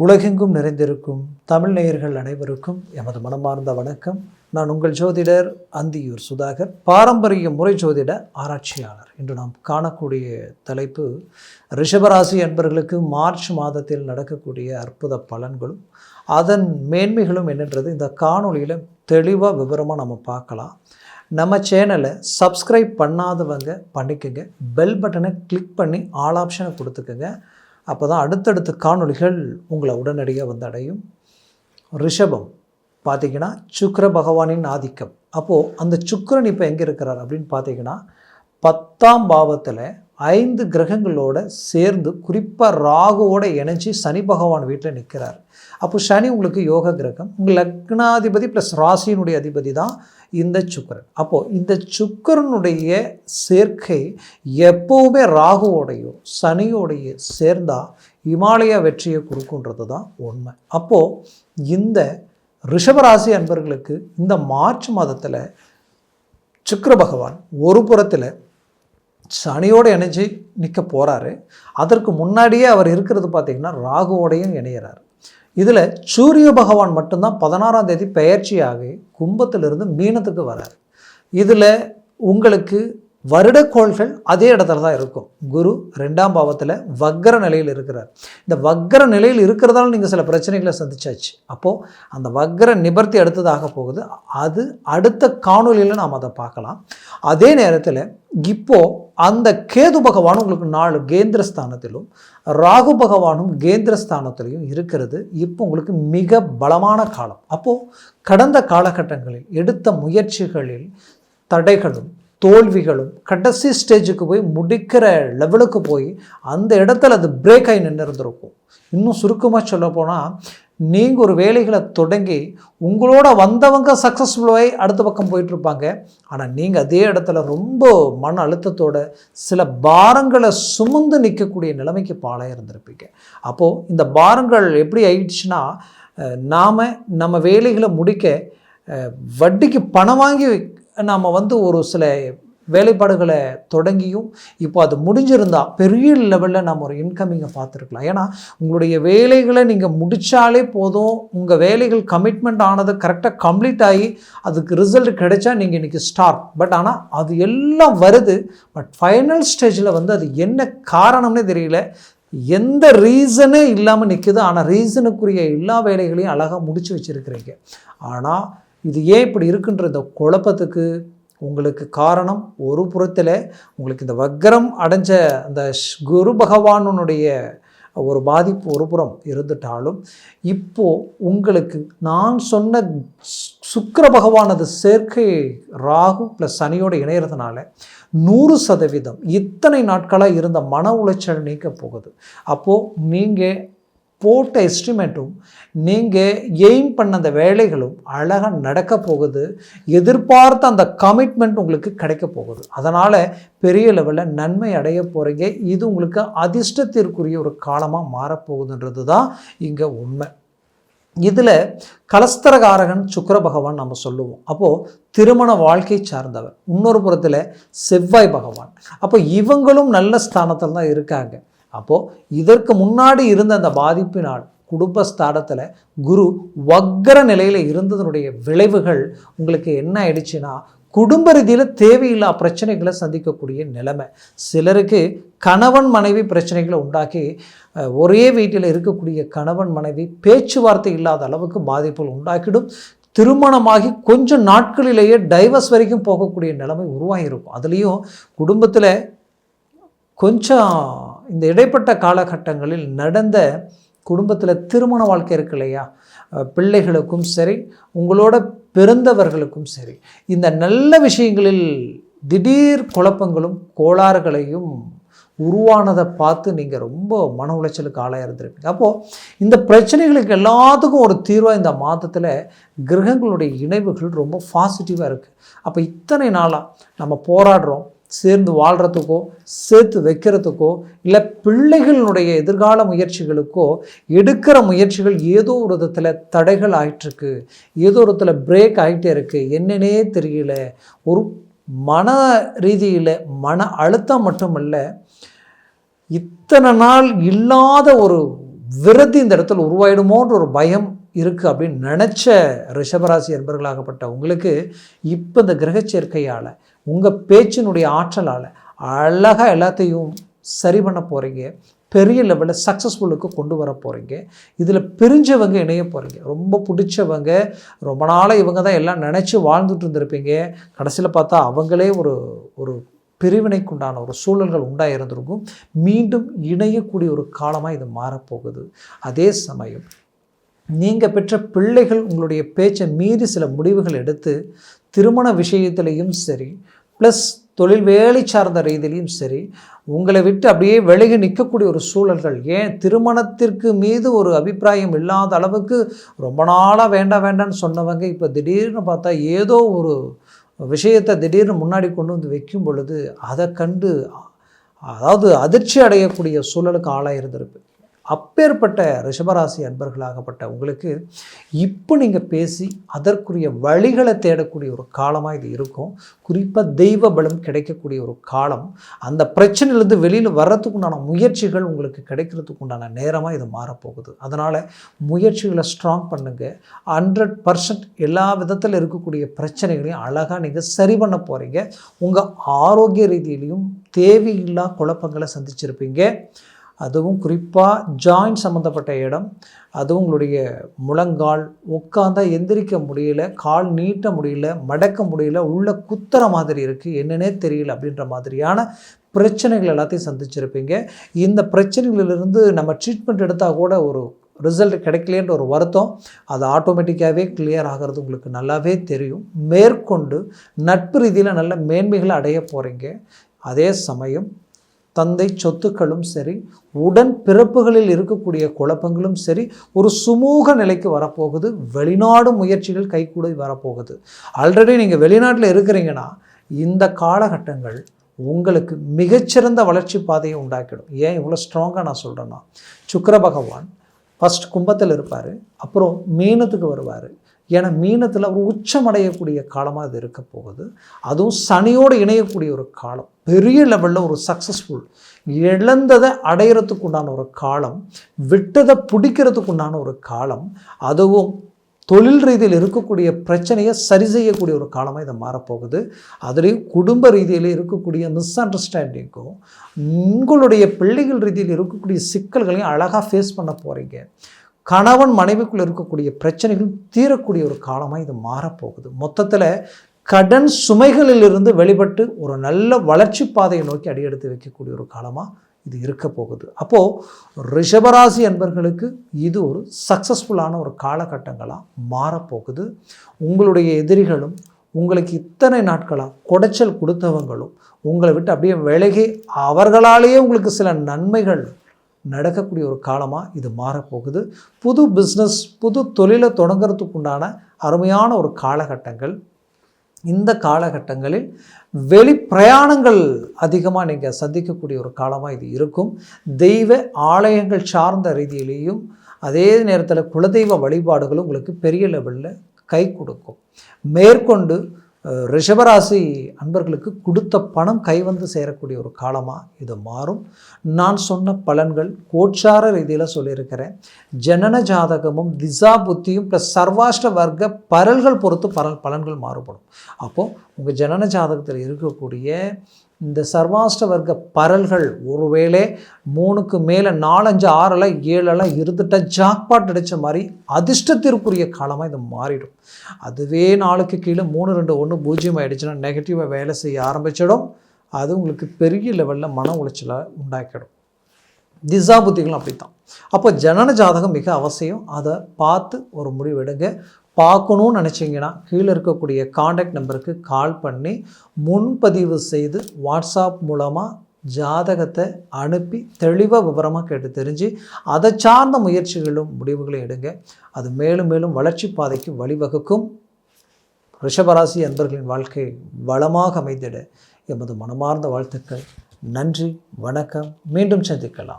உலகெங்கும் நிறைந்திருக்கும் தமிழ் நேயர்கள் அனைவருக்கும் எமது மனமார்ந்த வணக்கம். நான் உங்கள் ஜோதிடர் அந்தியூர் சுதாகர், பாரம்பரிய முறை ஜோதிட ஆராய்ச்சியாளர். இன்று நாம் காணக்கூடிய தலைப்பு ரிஷபராசி அன்பர்களுக்கு மார்ச் மாதத்தில் நடக்கக்கூடிய அற்புத பலன்களும் அதன் மேன்மைகளும் என்னன்றது இந்த காணொலியில் தெளிவாக விவரமாக நம்ம பார்க்கலாம். நம்ம சேனலை சப்ஸ்கிரைப் பண்ணாதவங்க பண்ணிக்கோங்க, பெல் பட்டனை கிளிக் பண்ணி ஆல் ஆப்ஷனை கொடுத்துக்கோங்க. அப்போ தான் அடுத்தடுத்த காணொலிகள் உங்களை உடனடியாக வந்து அடையும். ரிஷபம் பார்த்திங்கன்னா சுக்கிர பகவானின் ஆதிக்கம். அப்போது அந்த சுக்கிரன் இப்போ எங்கே இருக்கிறார் அப்படின்னு பார்த்தீங்கன்னா 10ஆம் பாவத்தில் 5 கிரகங்களோட சேர்ந்து குறிப்பாக ராகுவோட இணைஞ்சி சனி பகவான் வீட்டில் நிற்கிறார். அப்போ சனி உங்களுக்கு யோக கிரகம், உங்கள் லக்னாதிபதி ப்ளஸ் ராசியினுடைய அதிபதி தான் இந்த சுக்கிரன். அப்போது இந்த சுக்கிரனுடைய சேர்க்கை எப்போவுமே ராகுவோடையோ சனியோடைய சேர்ந்தால் இமாலய வெற்றியை கொடுக்குன்றது தான் உண்மை. அப்போது இந்த ரிஷபராசி அன்பர்களுக்கு இந்த மார்ச் மாதத்தில் சுக்கிர பகவான் ஒரு புறத்தில் சனியோடு இணைஞ்சு நிற்க போகிறாரு. அதற்கு முன்னாடியே அவர் இருக்கிறது பார்த்திங்கன்னா ராகுவோடையும் இணையிறார். இதில் சூரிய பகவான் மட்டும்தான் 16ஆம் தேதி பெயர்ச்சியாகி கும்பத்திலிருந்து மீனத்துக்கு வரார். இதில் உங்களுக்கு வருடக்கோள்கள் அதே இடத்துல தான் இருக்கும். குரு 2ஆம் பாவத்தில் வக்கர நிலையில் இருக்கிறார். இந்த வக்கர நிலையில் இருக்கிறதால நீங்கள் சில பிரச்சனைகளை சந்திச்சாச்சு. அப்போது அந்த வக்கர நிவர்த்தி அடுத்ததாக போகுது. அது அடுத்த காணொலியில் நாம் அதை பார்க்கலாம். அதே நேரத்தில் இப்போது அந்த கேது பகவானும் உங்களுக்கு 4 கேந்திரஸ்தானத்திலும் ராகு பகவானும் கேந்திரஸ்தானத்திலையும் இருக்கிறது. இப்போ உங்களுக்கு மிக பலமான காலம். அப்போது கடந்த காலகட்டங்களில் எடுத்த முயற்சிகளில் தடைகளும் தோல்விகளும் கடைசி ஸ்டேஜுக்கு போய் முடிக்கிற லெவலுக்கு போய் அந்த இடத்துல அது பிரேக் ஆகி நின்று இருந்திருக்கும். இன்னும் சுருக்கமாக சொல்ல போனால், நீங்கள் ஒரு வேலைகளை தொடங்கி உங்களோட வந்தவங்க சக்ஸஸ்ஃபுல்லாகி அடுத்த பக்கம் போயிட்டுருப்பாங்க. ஆனால் நீங்கள் அதே இடத்துல ரொம்ப மன அழுத்தத்தோட சில பாரங்களை சுமந்து நிற்கக்கூடிய நிலைமைக்கு பாலாக இருந்திருப்பீங்க. அப்போது இந்த பாரங்கள் எப்படி ஆயிடுச்சுன்னா, நாம் நம்ம வேலைகளை முடிக்க வட்டிக்கு பணம் வாங்கி நாம் ஒரு சில வேலைப்பாடுகளை தொடங்கியும் இப்போ அது முடிஞ்சிருந்தால் பெரிய லெவலில் நம்ம ஒரு இன்கமிங்கை பார்த்துருக்கலாம். ஏன்னா உங்களுடைய வேலைகளை நீங்கள் முடித்தாலே போதும், உங்கள் வேலைகள் கமிட்மெண்ட் ஆனது கரெக்டாக கம்ப்ளீட் ஆகி அதுக்கு ரிசல்ட் கிடைச்சா நீங்கள் இன்றைக்கி ஸ்டார். பட் ஆனால் அது எல்லாம் வருது. பட் ஃபைனல் ஸ்டேஜில் அது என்ன காரணம்னே தெரியல, எந்த ரீசனே இல்லாமல் நிற்குது. ஆனால் ரீசனுக்குரிய எல்லா வேலைகளையும் அழகாக முடித்து வச்சுருக்கிறீங்க. ஆனால் இது ஏன் இப்படி இருக்குன்ற இந்த குழப்பத்துக்கு உங்களுக்கு காரணம் ஒரு புறத்தில் உங்களுக்கு இந்த வக்கரம் அடைஞ்ச அந்த குரு பகவானுடைய ஒரு பாதிப்பு ஒரு புறம் இருந்துட்டாலும், இப்போது உங்களுக்கு நான் சொன்ன சுக்கிர பகவானது சேர்க்கை ராகு ப்ளஸ் சனியோடு இணையிறதுனால 100% இத்தனை நாட்களாக இருந்த மன உளைச்சல் நீக்க போகுது. அப்போது நீங்கள் போட்ட எஸ்டிமேட்டும் நீங்கள் எய்ம் பண்ண அந்த வேலைகளும் அழகாக நடக்க போகுது. எதிர்பார்த்த அந்த கமிட்மெண்ட் உங்களுக்கு கிடைக்க போகுது. அதனால் பெரிய லெவலில் நன்மை அடைய போகிறீங்க. இது உங்களுக்கு அதிர்ஷ்டத்திற்குரிய ஒரு காலமாக மாறப்போகுதுன்றது தான் இங்கே உண்மை. இதில் கலஸ்தரகாரகன் சுக்கிர பகவான் நம்ம சொல்லுவோம். அப்போது திருமண வாழ்க்கை சார்ந்தவர். இன்னொரு புறத்தில் செவ்வாய் பகவான். அப்போ இவங்களும் நல்ல ஸ்தானத்தில் தான் இருக்காங்க. அப்போது இதற்கு முன்னாடி இருந்த அந்த பாதிப்பினால் குடும்பஸ்தானத்தில் குரு வக்கர நிலையில் இருந்ததனுடைய விளைவுகள் உங்களுக்கு என்ன ஆயிடுச்சுன்னா, குடும்ப ரீதியில் தேவையில்லா பிரச்சனைகளை சந்திக்கக்கூடிய நிலைமை. சிலருக்கு கணவன் மனைவி பிரச்சனைகளை உண்டாக்கி ஒரே வீட்டில் இருக்கக்கூடிய கணவன் மனைவி பேச்சுவார்த்தை இல்லாத அளவுக்கு பாதிப்புகள் உண்டாக்கிடும். திருமணமாகி கொஞ்சம் நாட்களிலேயே டைவர்ஸ் வரைக்கும் போகக்கூடிய நிலைமை உருவாகியிருக்கும். அதுலேயும் குடும்பத்தில் கொஞ்சம் இந்த இடைப்பட்ட காலகட்டங்களில் நடந்த குடும்பத்தில் திருமண வாழ்க்கை இருக்கு இல்லையா, பிள்ளைகளுக்கும் சரி உங்களோட பிறந்தவர்களுக்கும் சரி, இந்த நல்ல விஷயங்களில் திடீர் குழப்பங்களும் கோளாறுகளையும் உருவானதை பார்த்து நீங்கள் ரொம்ப மன உளைச்சலுக்கு ஆளாக இருந்திருப்பீங்க. அப்போது இந்த பிரச்சனைகளுக்கு எல்லாத்துக்கும் ஒரு தீர்வாக இந்த மாதத்தில் கிரகங்களுடைய இணைவுகள் ரொம்ப பாசிட்டிவாக இருக்குது. அப்போ இத்தனை நாளாக நம்ம போராடுறோம், சேர்ந்து வாழ்கிறதுக்கோ சேர்த்து வைக்கிறதுக்கோ இல்லை பிள்ளைகளுடைய எதிர்கால முயற்சிகளுக்கோ எடுக்கிற முயற்சிகள் ஏதோ ஒரு விதத்தில் தடைகள் ஆகிட்டுருக்கு, ஏதோ ஒரு விதத்தில் பிரேக் ஆகிட்டே இருக்குது. என்னன்னே தெரியல. ஒரு மன ரீதியில் மன அழுத்தம் மட்டுமல்ல, இத்தனை நாள் இல்லாத ஒரு விரதி இந்த இடத்துல உருவாயிடுமோன்ற ஒரு பயம் இருக்குது அப்படின்னு நினச்ச ரிஷபராசி என்பர்களாகப்பட்ட உங்களுக்கு இப்போ இந்த கிரகச்சேர்க்கையால் உங்கள் பேச்சினுடைய ஆற்றலால் அழகாக எல்லாத்தையும் சரி பண்ண போகிறீங்க. பெரிய லெவலில் சக்ஸஸ்ஃபுல்லுக்கு கொண்டு வர போகிறீங்க. இதில் பிரிஞ்சவங்க இணைய போகிறீங்க. ரொம்ப பிடிச்சவங்க, ரொம்ப நாளாக இவங்க தான் எல்லாம் நினச்சி வாழ்ந்துட்டு இருந்திருப்பீங்க. கடைசியில் பார்த்தா அவங்களே ஒரு பிரிவினைக்குண்டான ஒரு சூழல்கள் உண்டாக இருந்திருக்கும். மீண்டும் இணையக்கூடிய ஒரு காலமாக இது மாறப்போகுது. அதே சமயம் நீங்கள் பெற்ற பிள்ளைகள் உங்களுடைய பேச்சை மீறி சில முடிவுகள் எடுத்து திருமண விஷயத்திலையும் சரி, ப்ளஸ் தொழில் வேலை சார்ந்த ரீதியிலையும் சரி, உங்களை விட்டு அப்படியே விலகி நிற்கக்கூடிய ஒரு சூழல்கள், ஏன் திருமணத்திற்கு மீது ஒரு அபிப்பிராயம் இல்லாத அளவுக்கு ரொம்ப நாளாக வேண்டான்னு சொன்னவங்க இப்போ திடீர்னு பார்த்தா ஏதோ ஒரு விஷயத்தை திடீர்னு முன்னாடி கொண்டு வந்து வைக்கும் பொழுது அதை கண்டு அதிர்ச்சி அடையக்கூடிய சூழலுக்கு ஆளாக இருந்திருப்பு. அப்பேற்பட்ட ரிஷபராசி அன்பர்களாகப்பட்ட உங்களுக்கு இப்போ நீங்கள் பேசி அதற்குரிய வழிகளை தேடக்கூடிய ஒரு காலமாக இது இருக்கும். குறிப்பாக தெய்வ பலம் கிடைக்கக்கூடிய ஒரு காலம். அந்த பிரச்சனையிலேருந்து வெளியில் வர்றதுக்குண்டான முயற்சிகள் உங்களுக்கு கிடைக்கிறதுக்கு உண்டான நேரமாக இது மாறப்போகுது. அதனால் முயற்சிகளை ஸ்ட்ராங் பண்ணுங்கள். 100% எல்லா விதத்தில் இருக்கக்கூடிய பிரச்சனைகளையும் அழகாக நீங்கள் சரி பண்ண போகிறீங்க. உங்கள் ஆரோக்கிய ரீதியிலையும் தேவையில்லா குழப்பங்களை சந்திச்சிருப்பீங்க. அதுவும் குறிப்பாக ஜாயிண்ட் சம்மந்தப்பட்ட இடம், அதுவும் உங்களுடைய முழங்கால், உட்காந்தால் எந்திரிக்க முடியல, கால் நீட்ட முடியல, மடக்க முடியல, உள்ள குத்துற மாதிரி இருக்குது, என்னன்னே தெரியல அப்படின்ற மாதிரியான பிரச்சனைகள் எல்லாத்தையும் சந்திச்சிருப்பீங்க. இந்த பிரச்சனைகளிலிருந்து நம்ம ட்ரீட்மெண்ட் எடுத்தால் கூட ஒரு ரிசல்ட் கிடைக்கலேன்ற ஒரு வருத்தம் அது ஆட்டோமேட்டிக்காகவே கிளியர் ஆகிறது உங்களுக்கு நல்லாவே தெரியும். மேற்கொண்டு நட்பு ரீதியில் நல்ல மேன்மைகளை அடைய போகிறீங்க. அதே சமயம் தந்தை சொத்துக்களும் சரி, உடன் பிறப்புகளில் இருக்கக்கூடிய குழப்பங்களும் சரி, ஒரு சுமூக நிலைக்கு வரப்போகுது. வெளிநாடு முயற்சிகள் கைகூட வரப்போகுது. ஆல்ரெடி நீங்கள் வெளிநாட்டில் இருக்கிறீங்கன்னா இந்த காலகட்டங்கள் உங்களுக்கு மிகச்சிறந்த வளர்ச்சி பாதையை உண்டாக்கிடும். ஏன் இவ்வளோ ஸ்ட்ராங்காக நான் சொல்கிறேன்னா, சுக்கிர பகவான் ஃபஸ்ட் கும்பத்தில் இருப்பார், அப்புறம் மீனத்துக்கு வருவார். ஏன்னா மீனத்தில் ஒரு உச்சமடையக்கூடிய காலமாக அது இருக்க போகுது. அதுவும் சனியோடு இணையக்கூடிய ஒரு காலம். பெரிய லெவலில் ஒரு சக்ஸஸ்ஃபுல், இழந்ததை அடையிறதுக்கு உண்டான ஒரு காலம், விட்டதை பிடிக்கிறதுக்கு உண்டான ஒரு காலம், அதுவும் தொழில் ரீதியில் இருக்கக்கூடிய பிரச்சனையை சரி செய்யக்கூடிய ஒரு காலமாக இதை மாறப்போகுது. அதுலேயும் குடும்ப ரீதியில் இருக்கக்கூடிய மிஸ் அண்டர்ஸ்டாண்டிங்கும் உங்களுடைய பிள்ளைகள் ரீதியில் இருக்கக்கூடிய சிக்கல்களையும் அழகாக ஃபேஸ் பண்ண போகிறீங்க. கணவன் மனைவிக்குள்ளே இருக்கக்கூடிய பிரச்சனைகள் தீரக்கூடிய ஒரு காலமாக இது மாறப்போகுது. மொத்தத்தில் கடன் சுமைகளிலிருந்து வெளிப்பட்டு ஒரு நல்ல வளர்ச்சி பாதையை நோக்கி அடியெடுத்து வைக்கக்கூடிய ஒரு காலமாக இது இருக்க போகுது. அப்போது ரிஷபராசி என்பர்களுக்கு இது ஒரு சக்ஸஸ்ஃபுல்லான ஒரு காலகட்டங்களாக மாறப்போகுது. உங்களுடைய எதிரிகளும் உங்களுக்கு இத்தனை நாட்களாக குடைச்சல் கொடுத்தவங்களும் உங்களை விட்டு அப்படியே விலகி அவர்களாலேயே உங்களுக்கு சில நன்மைகள் நடக்கக்கூடிய ஒரு காலமாக இது மாறப்போகுது. புது பிஸ்னஸ், புது தொழிலை தொடங்கிறதுக்கு உண்டான அருமையான ஒரு காலகட்டங்கள். இந்த காலகட்டங்களில் வெளி பிரயாணங்கள் அதிகமாக நீங்கள் சந்திக்கக்கூடிய ஒரு காலமாக இது இருக்கும். தெய்வ ஆலயங்கள் சார்ந்த ரீதியிலேயும் அதே நேரத்தில் குலதெய்வ வழிபாடுகளும் உங்களுக்கு பெரிய லெவலில் கை கொடுக்கும். மேற்கொண்டு ரிஷபராசி அன்பர்களுக்கு கொடுத்த பணம் கைவந்து சேரக்கூடிய ஒரு காலமாக இது மாறும். நான் சொன்ன பலன்கள் கோச்சார ரீதியில் சொல்லியிருக்கிறேன். ஜனன ஜாதகமும் திசா புத்தியும் ப்ளஸ் சர்வாஷ்ட வர்க்க பரல்கள் பொறுத்து பலன்கள் மாறுபடும். அப்போது உங்கள் ஜனன ஜாதகத்தில் இருக்கக்கூடிய இந்த சர்வாஷ்ட வர்க்க பரல்கள் ஒருவேளை 3க்கு மேலே 4, 5, 6 7 இருந்துட்டால் ஜாக்பாட் அடித்த மாதிரி அதிர்ஷ்டத்திற்குரிய காலமாக இது மாறிடும். அதுவே 4க்கு கீழே 3, 2, 1, 0 ஆகிடுச்சுன்னா நெகட்டிவாக வேலை செய்ய ஆரம்பிச்சிடும். அது உங்களுக்கு பெரிய லெவலில் மன உளைச்சலை உண்டாக்கிடும். திசா புத்திகளும் அப்படித்தான். அப்போ ஜனன ஜாதகம் மிக அவசியம். அதை பார்த்து ஒரு முடிவெடுங்க. பார்க்கணுன்னு நினச்சிங்கன்னா கீழே இருக்கக்கூடிய காண்டாக்ட் நம்பருக்கு கால் பண்ணி முன்பதிவு செய்து வாட்ஸ்அப் மூலமாக ஜாதகத்தை அனுப்பி தெளிவாக விவரமாக கேட்டு தெரிஞ்சு அதை சார்ந்த முயற்சிகளும் முடிவுகளும் எடுங்க. அது மேலும் மேலும் வளர்ச்சி பாதைக்கு வழிவகுக்கும். ரிஷபராசி அன்பர்களின் வாழ்க்கை வளமாக அமைந்திட எமது மனமார்ந்த வாழ்த்துக்கள். நன்றி, வணக்கம். மீண்டும் சந்திக்கலாம்.